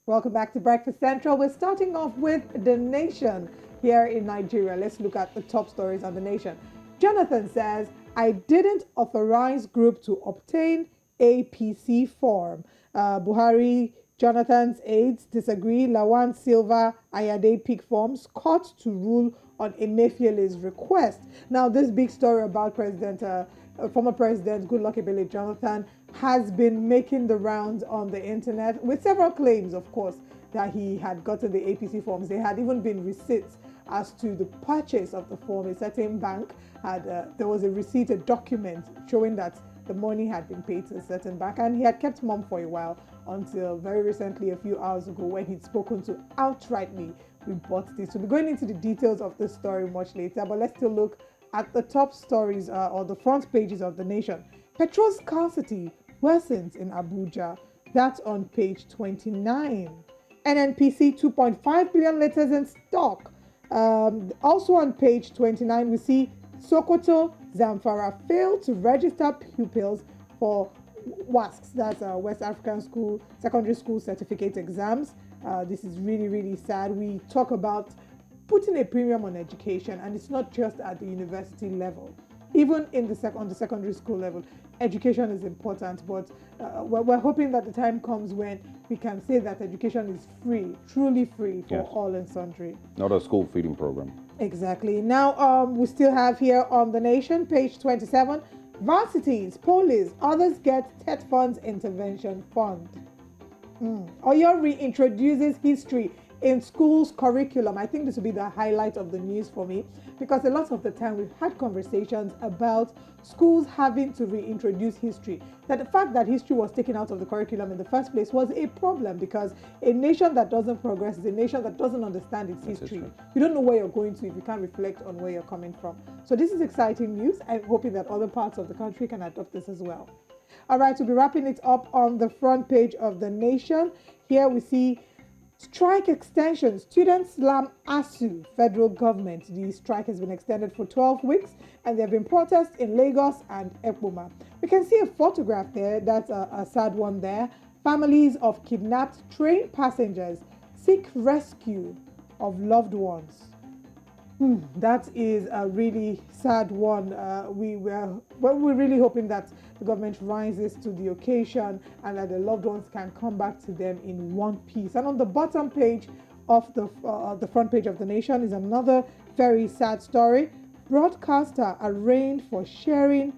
Welcome back to Breakfast Central. We're starting off with The Nation here in Nigeria. Let's look at the top stories on The Nation. Jonathan says, I didn't authorize group to obtain APC form. Buhari, Jonathan's aides disagree. Lawan Silva, Ayade pick forms. Court to rule on Emefiele's request. Now, this big story about former President Goodluck Jonathan has been making the rounds on the internet with several claims, of course, that he had gotten the APC forms. There had even been receipts as to the purchase of the form. A certain bank had, there was a receipt, a document showing that the money had been paid to a certain bank, and he had kept mum for a while until very recently, a few hours ago, when he'd spoken to outrightly, we bought this. We'll be going into the details of this story much later, but let's still look at the top stories or the front pages of The Nation. Petrol scarcity worsens in Abuja. That's on page 29. NNPC 2.5 billion liters in stock. Also on page 29, we see Sokoto, Zamfara failed to register pupils for WASCs, that's West African School, Secondary School Certificate exams. This is really, really sad. We talk about putting a premium on education, and it's not just at the university level. Even on the secondary school level, education is important, but we're hoping that the time comes when we can say that education is free, truly free for all and sundry. Not a school feeding program. Exactly. Now, we still have here on The Nation, page 27, varsities, police, others get TET Funds Intervention Fund. Oyo reintroduces history in schools curriculum. I think this will be the highlight of the news for me, because a lot of the time we've had conversations about schools having to reintroduce history. That the fact that history was taken out of the curriculum in the first place was a problem, because a nation that doesn't progress is a nation that doesn't understand its history. You don't know where you're going to if you can't reflect on where you're coming from. So this is exciting news. I'm hoping that other parts of the country can adopt this as well. All right, we'll be wrapping it up on the front page of The Nation. Here we see strike extension. Students slam ASU, federal government. The strike has been extended for 12 weeks, and there have been protests in Lagos and Ekpoma. We can see a photograph there. That's a sad one there. Families of kidnapped train passengers seek rescue of loved ones. That is a really sad one. We're really hoping that the government rises to the occasion and that the loved ones can come back to them in one piece. And on the bottom page of the front page of The Nation is another very sad story. Broadcaster arraigned for sharing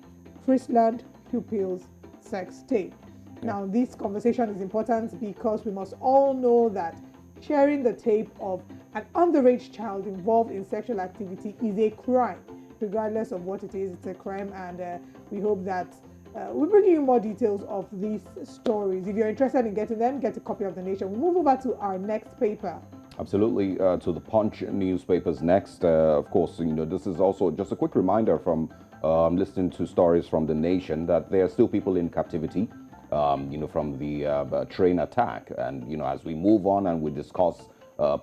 Chrisland pupils' sex tape. Now, this conversation is important because we must all know that sharing the tape of an underage child involved in sexual activity is a crime. Regardless of what it is, it's a crime, and we hope that we'll bring you more details of these stories. If you're interested in getting them, get a copy of The Nation. We'll move over to our next paper. Absolutely, to the Punch newspapers next. Of course, this is also just a quick reminder from listening to stories from The Nation that there are still people in captivity, from the train attack. And, as we move on and we discuss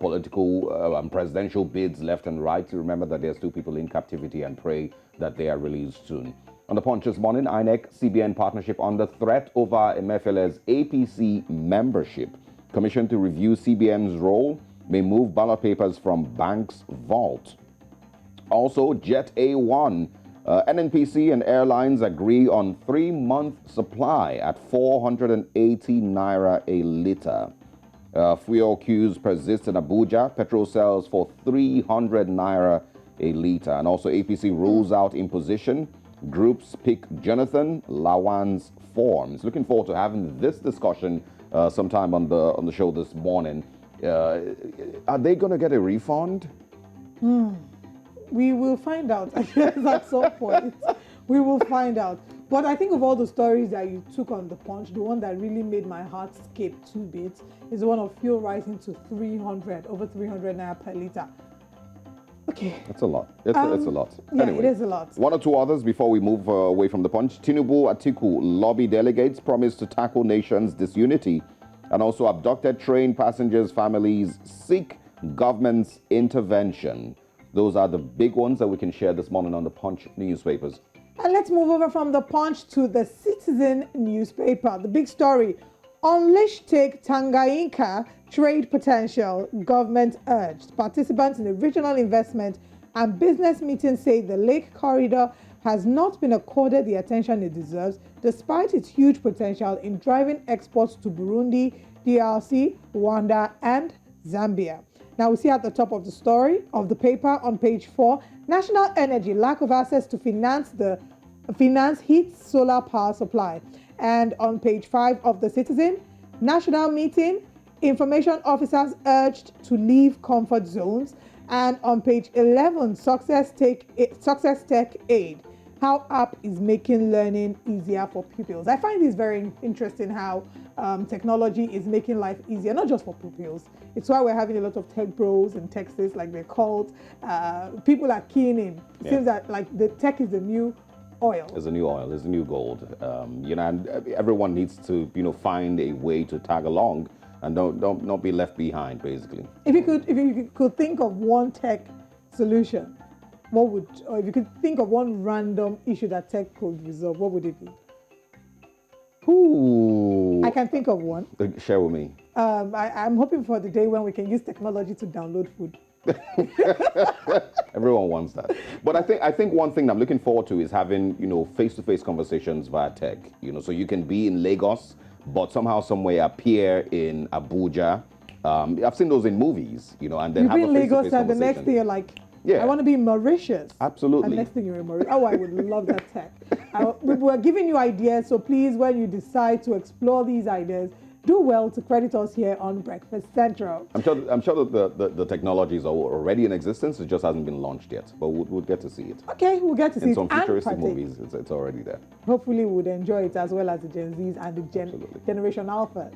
political and presidential bids left and right, remember that there are still people in captivity and pray that they are released soon. On the Punch this morning, INEC CBN partnership under threat over Emefiele's APC membership. Commission to review CBN's role may move ballot papers from bank's vault. Also, Jet A1. NNPC and airlines agree on 3-month supply at 480 naira a litre. Fuel queues persist in Abuja. Petrol sells for 300 naira a litre. And also APC rules out imposition. Groups pick Jonathan Lawan's forms. Looking forward to having this discussion sometime on the show this morning. Are they going to get a refund? We will find out at some point. We will find out. But I think of all the stories that you took on the Punch, the one that really made my heart skip 2 beats is the one of fuel rising to over 300 naira per litre. Okay. That's a lot. It's a lot. Yeah, anyway, it is a lot. One or two others before we move away from the Punch. Tinubu Atiku lobby delegates promise to tackle nation's disunity. And also abducted train passengers' families seek government's intervention. Those are the big ones that we can share this morning on the Punch newspapers. And let's move over from the Punch to the Citizen newspaper. The big story, Unleash take Tanganyika trade potential, government urged. Participants in the regional investment and business meeting say the Lake Corridor has not been accorded the attention it deserves, despite its huge potential in driving exports to Burundi, DRC, Rwanda, and Zambia. Now we see at the top of the story of the paper on page 4, national energy, lack of access to finance heats solar power supply. And on page 5 of the Citizen, national meeting, information officers urged to leave comfort zones. And on page 11, Success Tech Aid, how app is making learning easier for pupils. I find this very interesting how technology is making life easier, not just for pupils. It's why we're having a lot of tech bros and techsters, like they're called. People are keen in. It seems that like the tech is the new oil. It's a new oil. It's a new gold. And everyone needs to, find a way to tag along and don't not be left behind, basically. If you could think of one tech solution, if you could think of one random issue that tech could resolve, what would it be? Ooh. I can think of one. Share with me. I'm hoping for the day when we can use technology to download food. Everyone wants that. But I think one thing I'm looking forward to is having, face-to-face conversations via tech. So you can be in Lagos, but somehow, somewhere appear in Abuja. I've seen those in movies, and then you have be a in Lagos face-to-face and the next conversation. thing you're like, Yeah. I want to be in Mauritius. Absolutely. And next thing you're in Mauritius. Oh, I would love that tech. We're giving you ideas, so please, when you decide to explore these ideas, do well to credit us here on Breakfast Central. I'm sure that the technologies are already in existence. It just hasn't been launched yet, but we'll get to see it. Okay, we'll get to see in it. some futuristic and partake. movies, it's already there. Hopefully, we'll enjoy it as well as the Gen Zs and the Generation Alpha.